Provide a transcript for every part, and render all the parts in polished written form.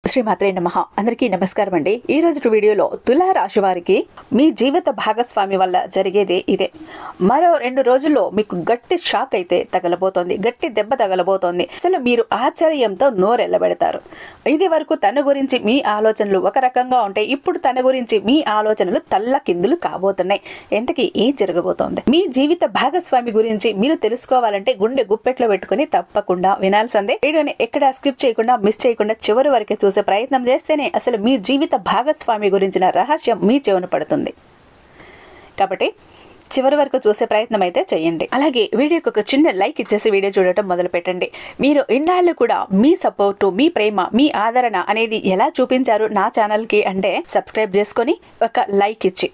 శ్రీమాత్రే నమః. అందరికీ నమస్కారం అండి. ఈ రోజు వీడియోలో తులా రాశి వారికి మీ జీవిత భాగస్వామి వల్ల జరిగేది ఇదే. మరో 2 రోజుల్లో మీకు గట్టి షాక్ అయితే తగలబోతోంది, గట్టి దెబ్బ తగలబోతోంది. అసలు మీరు ఆశ్చర్యంతో నోరెళ్ళబెడతారు. ఇది వరకు తన గురించి మీ ఆలోచనలు ఒక రకంగా ఉంటే ఇప్పుడు తన గురించి మీ ఆలోచనలు తల్లకిందులు కాబోతున్నాయి. ఎంతకీ ఏం జరగబోతోంది? మీ జీవిత భాగస్వామి గురించి మీరు తెలుసుకోవాలంటే గుండె గుప్పెట్లో పెట్టుకుని తప్పకుండా వినాల్సిందే. వీడియోని ఎక్కడ స్కిప్ చేయకుండా మిస్ చేయకుండా చివరి వరకు చూసే ప్రయత్నం చేస్తేనే అసలు మీ జీవిత భాగస్వామి గురించిన రహస్యం మీ చెవున పడుతుంది. కాబట్టి చివరి వరకు చూసే ప్రయత్నం అయితే చేయండి. అలాగే వీడియోకి ఒక చిన్న లైక్ ఇచ్చేసి వీడియో చూడటం మొదలు పెట్టండి. మీరు ఇన్నాళ్ళు కూడా మీ సపోర్టు, మీ ప్రేమ, మీ ఆదరణ అనేది ఎలా చూపించారు నా ఛానల్కి అంటే సబ్స్క్రైబ్ చేసుకొని ఒక లైక్ ఇచ్చి.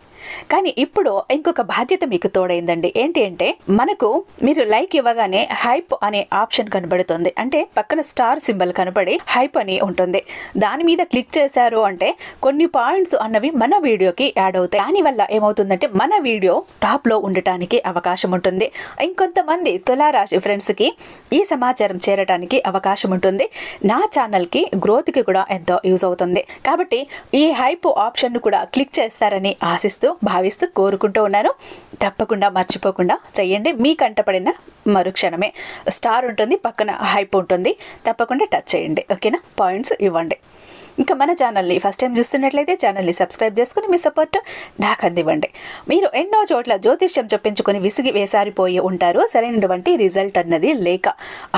కానీ ఇప్పుడు ఇంకొక బాధ్యత మీకు తోడైందండి. ఏంటి అంటే మనకు మీరు లైక్ ఇవ్వగానే హైప్ అనే ఆప్షన్ కనబడుతుంది. అంటే పక్కన స్టార్ సింబల్ కనబడి హైప్ అని ఉంటుంది. దాని మీద క్లిక్ చేశారు అంటే కొన్ని పాయింట్స్ అన్నవి మన వీడియోకి యాడ్ అవుతాయి. దానివల్ల ఏమవుతుందంటే మన వీడియో టాప్ లో ఉండటానికి అవకాశం ఉంటుంది. ఇంకొంతమంది తులారాశి ఫ్రెండ్స్ కి ఈ సమాచారం చేరడానికి అవకాశం ఉంటుంది. నా ఛానల్ కి గ్రోత్ కి కూడా ఎంతో యూజ్ అవుతుంది. కాబట్టి ఈ హైప్ ఆప్షన్ కూడా క్లిక్ చేస్తారని ఆశిస్తూ భావిస్తూ కోరుకుంటూ ఉన్నాను. తప్పకుండా మర్చిపోకుండా చెయ్యండి. మీ కంటపడిన మరుక్షణమే స్టార్ ఉంటుంది, పక్కన హైప్ ఉంటుంది, తప్పకుండా టచ్ చేయండి. ఓకేనా? పాయింట్స్ ఇవ్వండి. ఇంకా మన ఛానల్ని ఫస్ట్ టైం చూస్తున్నట్లయితే ఛానల్ని సబ్స్క్రైబ్ చేసుకుని మీ సపోర్ట్ నాకు అందివ్వండి. మీరు ఎన్నో చోట్ల జ్యోతిష్యం చెప్పించుకొని విసిగి వేసారిపోయి ఉంటారు, సరైనటువంటి రిజల్ట్ అన్నది లేక.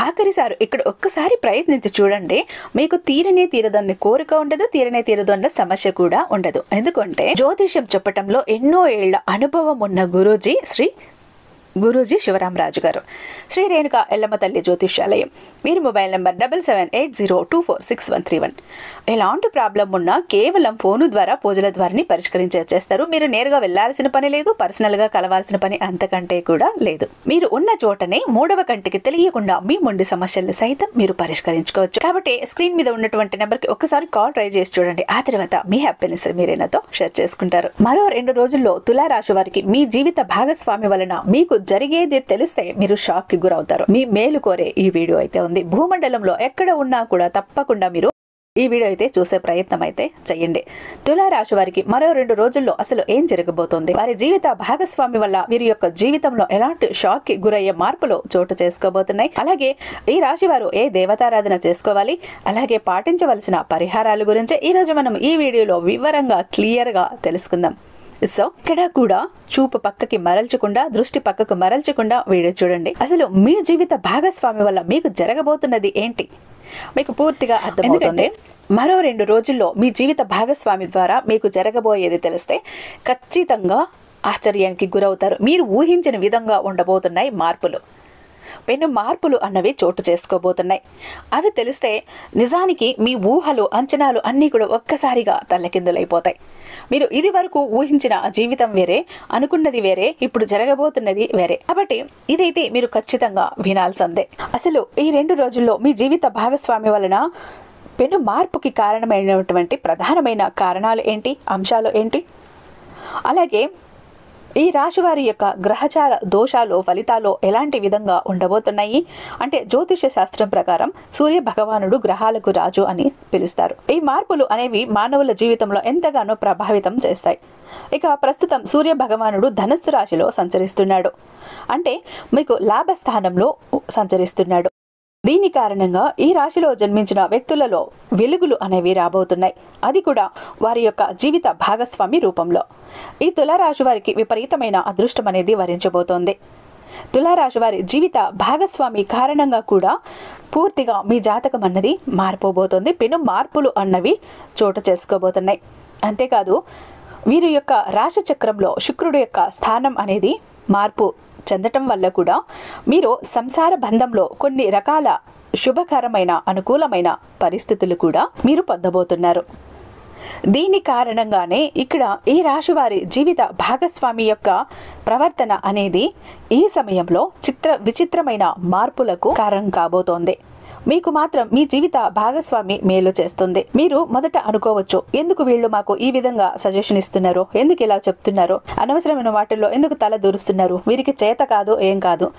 ఆఖరిసారి ఇక్కడ ఒక్కసారి ప్రయత్నించి చూడండి. మీకు తీరదన్న కోరిక ఉండదు, తీరదన్న సమస్య కూడా ఉండదు. ఎందుకంటే జ్యోతిష్యం చెప్పటంలో ఎన్నో ఏళ్ల అనుభవం ఉన్న గురూజీ శివరామరాజు గారు, శ్రీ రేణుకా ఎల్లమ్మ తల్లి జ్యోతిష్యాలయం. మీరు మొబైల్ నెంబర్ 7780246131. ఎలాంటి ప్రాబ్లం ఉన్నా కేవలం ఫోను ద్వారా పూజల ద్వారానే పరిష్కరించేస్తారు. మీరు నేరుగా వెళ్లాల్సిన పని లేదు, పర్సనల్ గా కలవాల్సిన పని అంతకంటే కూడా లేదు. మీరు ఉన్న చోటనే మూడవ కంటికి తెలియకుండా మీ మొండి సమస్యలను సైతం మీరు పరిష్కరించుకోవచ్చు. కాబట్టి స్క్రీన్ మీద ఉన్నటువంటి నెంబర్ కి ఒక్కసారి కాల్ ట్రై చేసి చూడండి. ఆ తర్వాత మీ హ్యాపీనెస్ మీరే నాతో షేర్ చేసుకుంటారు. మరో 2 రోజుల్లో తులారాశి వారికి మీ జీవిత భాగస్వామి వలన మీకు జరిగేది తెలిస్తే మీరు షాక్ కి గురవుతారు. మీ మేలు కోరే ఈ వీడియో అయితే ఉంది. భూమండలంలో ఎక్కడ ఉన్నా కూడా తప్పకుండా మీరు ఈ వీడియో అయితే చూసే ప్రయత్నం అయితే చేయండి. తులారాశి వారికి మరో 2 రోజుల్లో అసలు ఏం జరగబోతోంది, వారి జీవిత భాగస్వామి వల్ల వీరి యొక్క జీవితంలో ఎలాంటి షాక్ కి గురయ్యే మార్పులు చోటు చేసుకోబోతున్నాయి, అలాగే ఈ రాశి వారు ఏ దేవతారాధన చేసుకోవాలి, అలాగే పాటించవలసిన పరిహారాల గురించి ఈ రోజు మనం ఈ వీడియోలో వివరంగా క్లియర్ గా తెలుసుకుందాం. సో ఇక్కడ కూడా చూపు పక్కకి మరల్చకుండా, దృష్టి పక్కకు మరల్చకుండా వీడియో చూడండి. అసలు మీ జీవిత భాగస్వామి వల్ల మీకు జరగబోతున్నది ఏంటి మీకు పూర్తిగా అర్థమవుతుంది. మరో 2 రోజుల్లో మీ జీవిత భాగస్వామి ద్వారా మీకు జరగబోయేది తెలిస్తే ఖచ్చితంగా ఆశ్చర్యానికి గురవుతారు. మీరు ఊహించిన విధంగా ఉండబోతున్నాయి మార్పులు, పెను మార్పులు అన్నవి చోటు చేసుకోబోతున్నాయి. అవి తెలిస్తే నిజానికి మీ ఊహలు, అంచనాలు అన్నీ కూడా ఒక్కసారిగా తల్లకిందులైపోతాయి. మీరు ఇది వరకు ఊహించిన జీవితం వేరే, అనుకున్నది వేరే, ఇప్పుడు జరగబోతున్నది వేరే. కాబట్టి ఇదైతే మీరు ఖచ్చితంగా వినాల్సిందే. అసలు ఈ 2 రోజుల్లో మీ జీవిత భాగస్వామి వలన పెను మార్పుకి కారణమైనటువంటి ప్రధానమైన కారణాలు ఏంటి, అంశాలు ఏంటి, అలాగే ఈ రాశి వారి యొక్క గ్రహచార దోషాలు, ఫలితాలు ఎలాంటి విధంగా ఉండబోతున్నాయి అంటే జ్యోతిష శాస్త్రం ప్రకారం సూర్య భగవానుడు గ్రహాలకు రాజు అని పిలుస్తారు. ఈ మార్పులు అనేవి మానవుల జీవితంలో ఎంతగానో ప్రభావితం చేస్తాయి. ఇక ప్రస్తుతం సూర్య భగవానుడు ధనుస్సు రాశిలో సంచరిస్తున్నాడు, అంటే మీకు లాభస్థానంలో సంచరిస్తున్నాడు. దీని కారణంగా ఈ రాశిలో జన్మించిన వ్యక్తులలో వెలుగులు అనేవి రాబోతున్నాయి, అది కూడా వారి యొక్క జీవిత భాగస్వామి రూపంలో. ఈ తులారాశి వారికి విపరీతమైన అదృష్టం అనేది వరించబోతోంది. తులారాశి వారి జీవిత భాగస్వామి కారణంగా కూడా పూర్తిగా మీ జాతకం అన్నది మారిపోబోతోంది. పెను మార్పులు అన్నవి చోటు చేసుకోబోతున్నాయి. అంతేకాదు వీరి యొక్క రాశి చక్రంలో శుక్రుడు యొక్క స్థానం అనేది మార్పు చెందటం వల్ల కూడా మీరు సంసార బంధంలో కొన్ని రకాల శుభకరమైన, అనుకూలమైన పరిస్థితులు కూడా మీరు పొందబోతున్నారు. దీని కారణంగానే ఇక్కడ ఈ రాశి వారి జీవిత భాగస్వామి యొక్క ప్రవర్తన అనేది ఈ సమయంలో విచిత్రమైన మార్పులకు కారణం కాబోతోంది. మీకు మాత్రం మీ జీవిత భాగస్వామి మేలు చేస్తుంది. మీరు మొదట అనుకోవచ్చు, ఎందుకు వీళ్ళు మాకు ఈ విధంగా సజెషన్ ఇస్తున్నారు, ఎందుకు ఇలా చెప్తున్నారు, అనవసరమైన వాటిల్లో ఎందుకు తల దూరుస్తున్నారు, వీరికి చేత కాదు ఏం కాదు,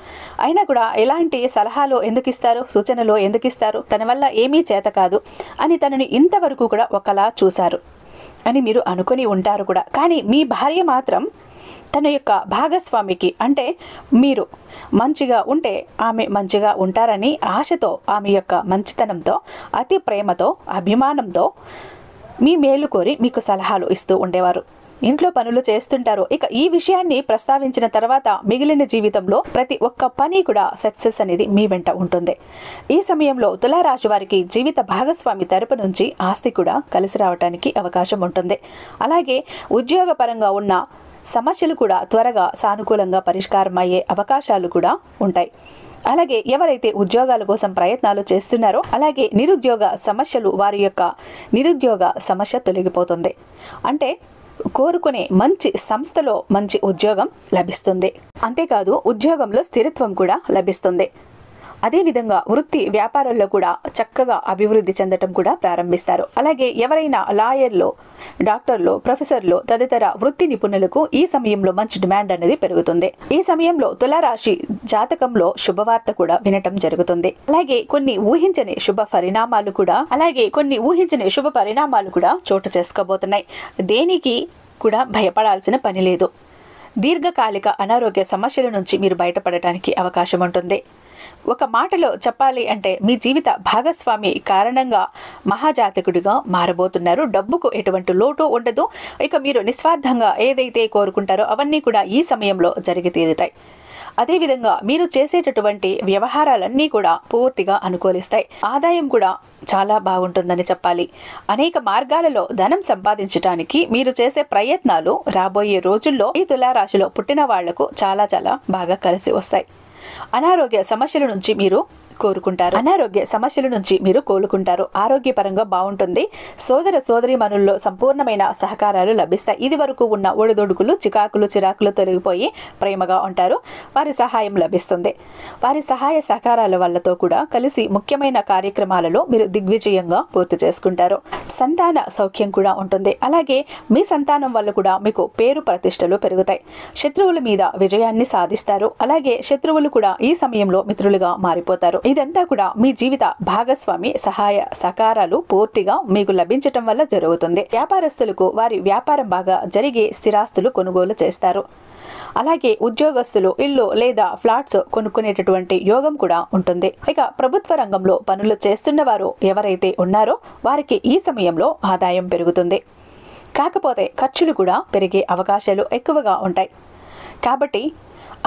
అయినా కూడా ఎలాంటి సలహాలు ఎందుకు ఇస్తారు, సూచనలు ఎందుకు ఇస్తారు, తన వల్ల ఏమీ చేత కాదు అని తనని ఇంతవరకు కూడా ఒకలా చూశారు అని మీరు అనుకుని ఉంటారు కూడా. కానీ మీ భార్య మాత్రం తన యొక్క భాగస్వామికి, అంటే మీరు మంచిగా ఉంటే ఆమె మంచిగా ఉంటారని ఆశతో, ఆమె యొక్క మంచితనంతో, అతి ప్రేమతో, అభిమానంతో మీ మేలు కోరి మీకు సలహాలు ఇస్తూ ఉండేవారు. ఇంట్లో పనులు చేస్తుంటారు. ఇక ఈ విషయాన్ని ప్రస్తావించిన తర్వాత మిగిలిన జీవితంలో ప్రతి ఒక్క పని కూడా సక్సెస్ అనేది మీ వెంట ఉంటుంది. ఈ సమయంలో తులారాశి వారికి జీవిత భాగస్వామి తరపు నుంచి ఆస్తి కూడా కలిసి రావడానికి అవకాశం ఉంటుంది. అలాగే ఉద్యోగపరంగా ఉన్న సమస్యలు కూడా త్వరగా సానుకూలంగా పరిష్కారం అయ్యే అవకాశాలు కూడా ఉంటాయి. అలాగే ఎవరైతే ఉద్యోగాల కోసం ప్రయత్నాలు చేస్తున్నారో, అలాగే నిరుద్యోగ సమస్యలు, వారి యొక్క నిరుద్యోగ సమస్య తొలగిపోతుంది. అంటే కోరుకునే మంచి సంస్థలో మంచి ఉద్యోగం లభిస్తుంది. అంతేకాదు ఉద్యోగంలో స్థిరత్వం కూడా లభిస్తుంది. అదేవిధంగా వృత్తి వ్యాపారాల్లో కూడా చక్కగా అభివృద్ధి చెందటం కూడా ప్రారంభిస్తారు. అలాగే ఎవరైనా లాయర్లు, డాక్టర్లు, ప్రొఫెసర్లు తదితర వృత్తి నిపుణులకు ఈ సమయంలో మంచి డిమాండ్ అనేది పెరుగుతుంది. ఈ సమయంలో తులారాశి జాతకంలో శుభవార్త కూడా వినటం జరుగుతుంది. అలాగే కొన్ని ఊహించని శుభ పరిణామాలు కూడా చోటు చేసుకోబోతున్నాయి. దేనికి కూడా భయపడాల్సిన పని లేదు. దీర్ఘకాలిక అనారోగ్య సమస్యల నుంచి మీరు బయటపడటానికి అవకాశం ఉంటుంది. ఒక మాటలో చెప్పాలి అంటే మీ జీవిత భాగస్వామి కారణంగా మహాజాతకుడిగా మారబోతున్నారు. డబ్బుకు ఎటువంటి లోటు ఉండదు. ఇక మీరు నిస్వార్థంగా ఏదైతే కోరుకుంటారో అవన్నీ కూడా ఈ సమయంలో జరిగి తీరుతాయి. అదేవిధంగా మీరు చేసేటటువంటి వ్యవహారాలన్నీ కూడా పూర్తిగా అనుకూలిస్తాయి. ఆదాయం కూడా చాలా బాగుంటుందని చెప్పాలి. అనేక మార్గాలలో ధనం సంపాదించడానికి మీరు చేసే ప్రయత్నాలు రాబోయే రోజుల్లో ఈ తులారాశిలో పుట్టిన వాళ్లకు చాలా చాలా బాగా కలిసి వస్తాయి. అనారోగ్య సమస్యల నుంచి మీరు కోలుకుంటారు. ఆరోగ్యపరంగా బాగుంటుంది. సోదర సోదరీమణుల్లో సంపూర్ణమైన సహకారాలు లభిస్తాయి. ఇది వరకు ఉన్న ఒడిదొడుకులు, చిరాకులు తొలగిపోయి ప్రేమగా ఉంటారు. వారి సహాయం లభిస్తుంది. వారి సహాయ సహకారాల వల్లతో కూడా కలిసి ముఖ్యమైన కార్యక్రమాలలో మీరు దిగ్విజయంగా పూర్తి చేసుకుంటారు. సంతాన సౌఖ్యం కూడా ఉంటుంది. అలాగే మీ సంతానం వల్ల కూడా మీకు పేరు ప్రతిష్టలు పెరుగుతాయి. శత్రువుల మీద విజయాన్ని సాధిస్తారు. అలాగే శత్రువులు కూడా ఈ సమయంలో మిత్రులుగా మారిపోతారు. ఇదంతా కూడా మీ జీవిత భాగస్వామి సహాయ సహకారాలు పూర్తిగా మీకు లభించటం వల్ల జరుగుతుంది. వ్యాపారస్తులకు వారి వ్యాపారం బాగా జరిగే స్థిరాస్తులు కొనుగోలు చేస్తారు. అలాగే ఉద్యోగస్తులు ఇల్లు లేదా ఫ్లాట్స్ కొనుక్కునేటటువంటి యోగం కూడా ఉంటుంది. ఇక ప్రభుత్వ రంగంలో పనులు చేస్తున్న వారు ఎవరైతే ఉన్నారో వారికి ఈ సమయంలో ఆదాయం పెరుగుతుంది. కాకపోతే ఖర్చులు కూడా పెరిగే అవకాశాలు ఎక్కువగా ఉంటాయి. కాబట్టి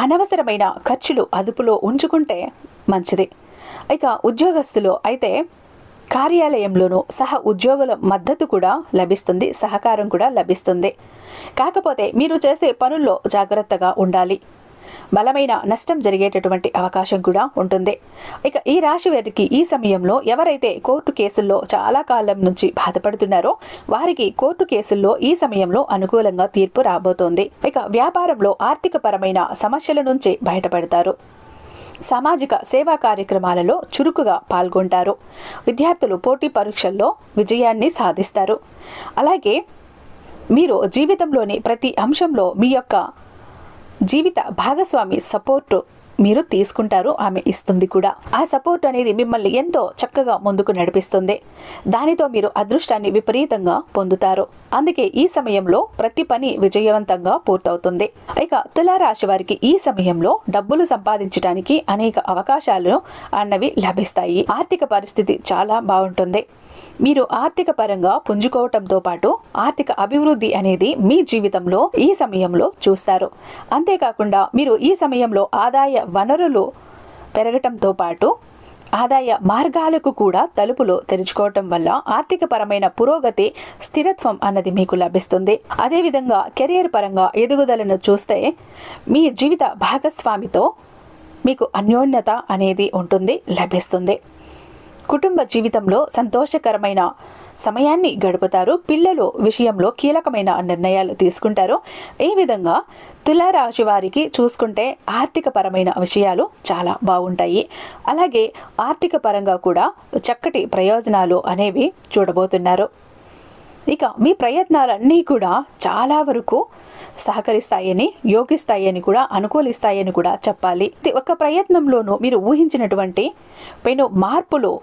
అనవసరమైన ఖర్చులు అదుపులో ఉంచుకుంటే మంచిది. ఇక ఉద్యోగస్తులు అయితే కార్యాలయంలోనూ సహ ఉద్యోగుల మద్దతు కూడా లభిస్తుంది, సహకారం కూడా లభిస్తుంది. కాకపోతే మీరు చేసే పనుల్లో జాగ్రత్తగా ఉండాలి. బలమైన నష్టం జరిగేటటువంటి అవకాశం కూడా ఉంటుంది. ఇక ఈ రాశి వారికి ఈ సమయంలో ఎవరైతే కోర్టు కేసుల్లో చాలా కాలం నుంచి బాధపడుతున్నారో వారికి కోర్టు కేసుల్లో ఈ సమయంలో అనుకూలంగా తీర్పు రాబోతోంది. ఇక వ్యాపారంలో ఆర్థిక పరమైన సమస్యల నుంచి బయటపడతారు. సామాజిక సేవా కార్యక్రమాలలో చురుకుగా పాల్గొంటారు. విద్యార్థులు పోటీ పరీక్షల్లో విజయాన్ని సాధిస్తారు. అలాగే మీరు జీవితంలోని ప్రతి అంశంలో మీ యొక్క జీవిత భాగస్వామి సపోర్టు మీరు తీసుకుంటారు, ఆమె ఇస్తుంది కూడా. ఆ సపోర్ట్ అనేది మిమ్మల్ని ఎంతో చక్కగా ముందుకు నడిపిస్తుంది. దానితో మీరు అదృష్టాన్ని విపరీతంగా పొందుతారు. అందుకే ఈ సమయంలో ప్రతి పని విజయవంతంగా పూర్తవుతుంది. ఇక తులారాశి వారికి ఈ సమయంలో డబ్బులు సంపాదించడానికి అనేక అవకాశాలు అన్నవి లభిస్తాయి. ఆర్థిక పరిస్థితి చాలా బాగుంటుంది. మీరు ఆర్థిక పరంగా పుంజుకోవటంతో పాటు ఆర్థిక అభివృద్ధి అనేది మీ జీవితంలో ఈ సమయంలో చూస్తారు. అంతేకాకుండా మీరు ఈ సమయంలో ఆదాయ వనరులు పెరగటంతో పాటు ఆదాయ మార్గాలకు కూడా తలుపులు తెరుచుకోవటం వల్ల ఆర్థిక పరమైన పురోగతి, స్థిరత్వం అన్నది మీకు లభిస్తుంది. అదేవిధంగా కెరియర్ పరంగా ఎదుగుదలను చూస్తే మీ జీవిత భాగస్వామితో మీకు అన్యోన్యత అనేది ఉంటుంది, లభిస్తుంది. కుటుంబ జీవితంలో సంతోషకరమైన సమయాన్ని గడుపుతారు. పిల్లలు విషయంలో కీలకమైన నిర్ణయాలు తీసుకుంటారు. ఈ విధంగా తులారాశి వారికి చూసుకుంటే ఆర్థిక పరమైన విషయాలు చాలా బాగుంటాయి. అలాగే ఆర్థిక పరంగా కూడా చక్కటి ప్రయోజనాలు అనేవి చూడబోతున్నారు. ఇక మీ ప్రయత్నాలన్నీ కూడా చాలా వరకు సహకరిస్తాయని, యోగిస్తాయని కూడా, అనుకూలిస్తాయని కూడా చెప్పాలి. ఒక ప్రయత్నంలోనూ మీరు ఊహించినటువంటి పెను మార్పులు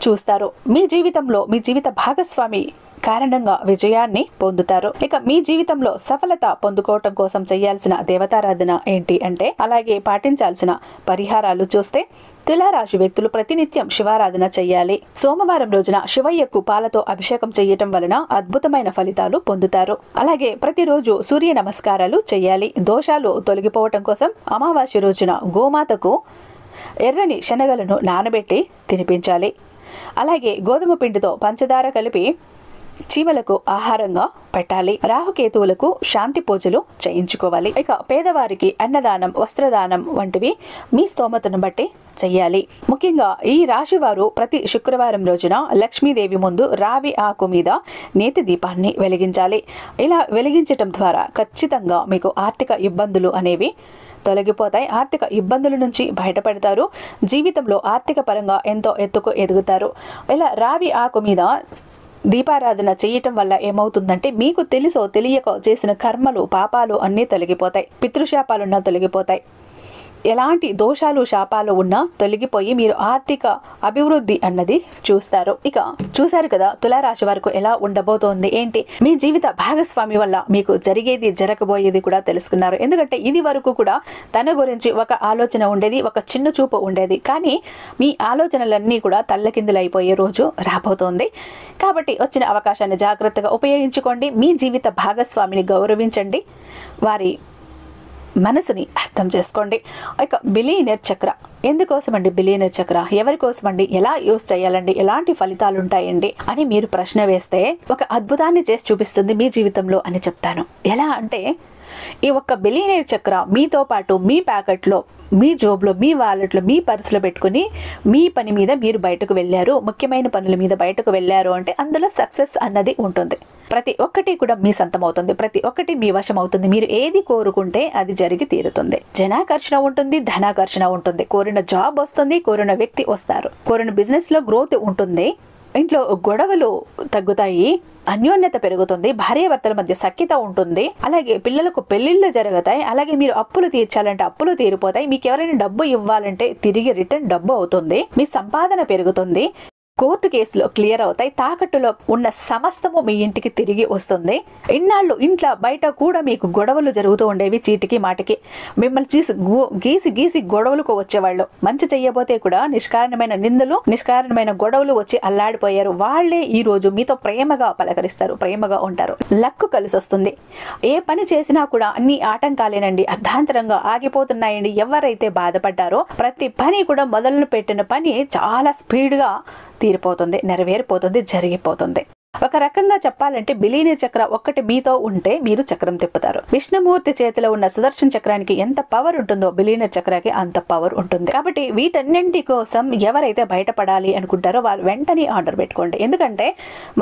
చూస్తారు. మీ జీవితంలో మీ జీవిత భాగస్వామి కారణంగా విజయాన్ని పొందుతారు. ఇక మీ జీవితంలో సఫలత పొందుకోవటం కోసం చేయాల్సిన దేవతారాధన ఏంటి అంటే, అలాగే పాటించాల్సిన పరిహారాలు చూస్తే తులారాశి వ్యక్తులు ప్రతినిత్యం శివారాధన చేయాలి. సోమవారం రోజున శివయ్యకు పాలతో అభిషేకం చేయటం వలన అద్భుతమైన ఫలితాలు పొందుతారు. అలాగే ప్రతిరోజు సూర్య నమస్కారాలు చేయాలి. దోషాలు తొలగిపోవటం కోసం అమావాస్య రోజున గోమాతకు ఎర్రని శనగలను నానబెట్టి తినిపించాలి. అలాగే గోధుమ పిండితో పంచదార కలిపి చీమలకు ఆహారంగా పెట్టాలి. రాహుకేతువులకు శాంతి పూజలు చేయించుకోవాలి. ఇక పేదవారికి అన్నదానం, వస్త్రదానం వంటివి మీ స్తోమతను బట్టి చెయ్యాలి. ముఖ్యంగా ఈ రాశి వారు ప్రతి శుక్రవారం రోజున లక్ష్మీదేవి ముందు రావి ఆకు మీద నేతి దీపాన్ని వెలిగించాలి. ఇలా వెలిగించటం ద్వారా ఖచ్చితంగా మీకు ఆర్థిక ఇబ్బందులు అనేవి తొలగిపోతాయి. ఆర్థిక ఇబ్బందుల నుంచి బయటపడతారు. జీవితంలో ఆర్థిక పరంగా ఎంతో ఎత్తుకు ఎదుగుతారు. ఇలా రావి ఆకు మీద దీపారాధన చేయటం వల్ల ఏమవుతుందంటే, మీకు తెలుసో తెలియకో చేసిన కర్మలు, పాపాలు అన్నీ తొలగిపోతాయి. పితృశాపాలున్నా తొలగిపోతాయి. ఎలాంటి దోషాలు, శాపాలు ఉన్నా తొలగిపోయి మీరు ఆర్థిక అభివృద్ధి అన్నది చూస్తారు. ఇక చూశారు కదా తులారాశి వారికి ఎలా ఉండబోతోంది ఏంటి. మీ జీవిత భాగస్వామి వల్ల మీకు జరిగేది, జరగబోయేది కూడా తెలుసుకున్నారు. ఎందుకంటే ఇది వరకు కూడా తన గురించి ఒక ఆలోచన ఉండేది, ఒక చిన్న చూపు ఉండేది. కానీ మీ ఆలోచనలన్నీ కూడా తల్లకిందులైపోయే రోజు రాబోతోంది. కాబట్టి వచ్చిన అవకాశాన్ని జాగ్రత్తగా ఉపయోగించుకోండి. మీ జీవిత భాగస్వామిని గౌరవించండి. వారి మనసుని అర్థం చేసుకోండి. ఇక బిలియనర్ చక్ర ఎందుకోసమండి? బిలియనర్ చక్ర ఎవరి కోసమండి? ఎలా యూజ్ చేయాలండి? ఎలాంటి ఫలితాలు ఉంటాయండి అని మీరు ప్రశ్న వేస్తే, ఒక అద్భుతాన్ని చేసి చూపిస్తుంది మీ జీవితంలో అని చెప్తాను. ఎలా అంటే, ఈ ఒక్క బిలియనర్ చక్ర మీతో పాటు మీ ప్యాకెట్లో, మీ జోబులో, మీ వాలెట్లో, మీ పర్సులో పెట్టుకుని మీ పని మీద మీరు బయటకు వెళ్ళారు, ముఖ్యమైన పనుల మీద బయటకు వెళ్ళారు అంటే అందులో సక్సెస్ అన్నది ఉంటుంది. ప్రతి ఒక్కటి కూడా మీ సొంతం అవుతుంది. ప్రతి ఒక్కటి మీ వశం అవుతుంది. మీరు ఏది కోరుకుంటే అది జరిగి తీరుతుంది. జనాకర్షణ ఉంటుంది, ధనాకర్షణ ఉంటుంది. కోరిన జాబ్ వస్తుంది, కోరిన వ్యక్తి వస్తారు, కోరిన బిజినెస్ లో గ్రోత్ ఉంటుంది. ఇంట్లో గొడవలు తగ్గుతాయి, అన్యోన్యత పెరుగుతుంది, భార్యాభర్తల మధ్య సఖ్యత ఉంటుంది. అలాగే పిల్లలకు పెళ్లిళ్ళు జరుగుతాయి. అలాగే మీరు అప్పులు తీర్చాలంటే అప్పులు తీరిపోతాయి. మీకు ఎవరైనా డబ్బు ఇవ్వాలంటే తిరిగి రిటర్న్ డబ్బు అవుతుంది. మీ సంపాదన పెరుగుతుంది. కోర్టు కేసులో క్లియర్ అవుతాయి. తాకట్టులో ఉన్న సమస్తము మీ ఇంటికి తిరిగి వస్తుంది. ఇన్నాళ్ళు ఇంట్లో బయట కూడా మీకు గొడవలు జరుగుతూ ఉండేవి, చీటికి మాటికి. మిమ్మల్ని చూసి గీసి గొడవలకు వచ్చేవాళ్ళు. మంచి చెయ్యబోతే కూడా నిష్కారణమైన నిందలు, నిష్కారణమైన గొడవలు వచ్చి అల్లాడిపోయారు. వాళ్లే ఈ రోజు మీతో ప్రేమగా పలకరిస్తారు, ప్రేమగా ఉంటారు. లక్కు కలిసి వస్తుంది. ఏ పని చేసినా కూడా అన్ని ఆటంకాలేనండి, అర్ధాంతరంగా ఆగిపోతున్నాయండి. ఎవరైతే బాధపడ్డారో ప్రతి పని కూడా మొదలు పెట్టిన పని చాలా స్పీడ్గా తీరిపోతుంది, నెరవేరిపోతుంది, జరిగిపోతుంది. ఒక రకంగా చెప్పాలంటే బిలియనర్ చక్ర ఒక్కటి మీతో ఉంటే మీరు చక్రం తిప్పుతారు. విష్ణుమూర్తి చేతిలో ఉన్న సుదర్శన చక్రానికి ఎంత పవర్ ఉంటుందో బిలియనర్ చక్రానికి అంత పవర్ ఉంటుంది. కాబట్టి వీటన్నింటి కోసం ఎవరైతే బయటపడాలి అనుకుంటారో వాళ్ళు వెంటనే ఆర్డర్ పెట్టుకోండి. ఎందుకంటే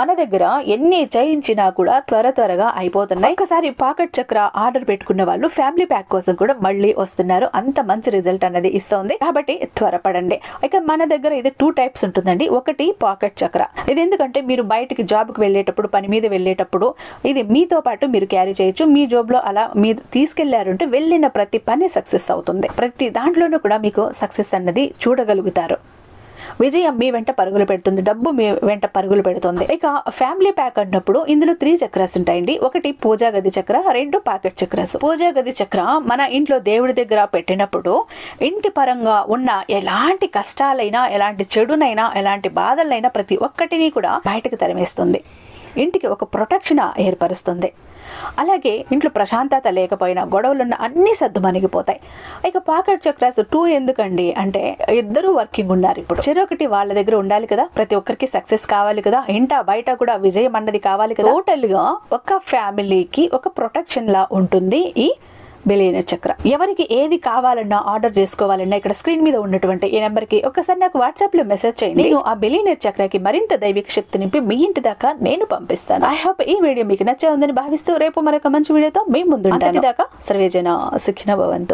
మన దగ్గర ఎన్ని చేయించినా కూడా త్వరగా అయిపోతున్నాయి. ఒకసారి పాకెట్ చక్ర ఆర్డర్ పెట్టుకున్న వాళ్ళు ఫ్యామిలీ ప్యాక్ కోసం కూడా మళ్ళీ వస్తున్నారు. అంత మంచి రిజల్ట్ అనేది ఇస్తుంది. కాబట్టి త్వరపడండి. ఇక మన దగ్గర ఇది 2 టైప్స్ ఉంటుందండి. ఒకటి పాకెట్ చక్ర. ఇది ఎందుకంటే మీరు బయటికి జాబ్కి వెళ్ళేటప్పుడు, పని మీద వెళ్ళేటప్పుడు ఇది మీతో పాటు మీరు క్యారీ చేయొచ్చు. మీ జాబ్లో అలా మీరు తీసుకెళ్లారంటే వెళ్ళిన ప్రతి పని సక్సెస్ అవుతుంది. ప్రతి దాంట్లోనూ కూడా మీకు సక్సెస్ అన్నది చూడగలుగుతారు. విజయం మీ వెంట పరుగులు పెడుతుంది, డబ్బు మీ వెంట పరుగులు పెడుతుంది. ఇక ఫ్యామిలీ ప్యాక్ అన్నప్పుడు ఇందులో 3 చక్రాస్ ఉంటాయండి. ఒకటి పూజా గది చక్ర, 2 పాకెట్ చక్రాస్. పూజా గది చక్ర మన ఇంట్లో దేవుడి దగ్గర పెట్టినప్పుడు ఇంటి పరంగా ఉన్న ఎలాంటి కష్టాలైనా, ఎలాంటి చెడునైనా, ఎలాంటి బాధలైనా ప్రతి ఒక్కటిని కూడా బయటకు తరిమేస్తుంది. ఇంటికి ఒక ప్రొటెక్షన్ ఏర్పరుస్తుంది. అలాగే ఇంట్లో ప్రశాంతత లేకపోయినా, గొడవలున్న అన్ని సర్దుమణిగిపోతాయి. ఇక పాకెట్ చక్రాస్ 2 ఎందుకండి అంటే, ఇద్దరు వర్కింగ్ ఉన్నారు. ఇప్పుడు చెరొకటి వాళ్ళ దగ్గర ఉండాలి కదా. ప్రతి ఒక్కరికి సక్సెస్ కావాలి కదా, ఇంట బయట కూడా విజయం అన్నది కావాలి కదా. టోటల్ గా ఒక ఫ్యామిలీకి ఒక ప్రొటెక్షన్ లా ఉంటుంది ఈ బిలియనర్ చక్ర. ఎవరికి ఏది కావాలన్నా ఆర్డర్ చేసుకోవాలన్నా ఇక్కడ స్క్రీన్ మీద ఉన్నటువంటి ఈ నెంబర్ కి ఒకసారి నాకు వాట్సాప్ లో మెసేజ్ చేయండి. నేను ఆ బిలియనర్ చక్రకి మరింత దైవిక శక్తి నింపి మీ ఇంటి దాకా నేను పంపిస్తాను. ఐ హోప్ ఈ వీడియో మీకు నచ్చే ఉందని భావిస్తూ రేపు మరొక మంచి వీడియోతో మీ ముందు ఉంటాను. దాకా సర్వేజన సుఖినో భవంతు.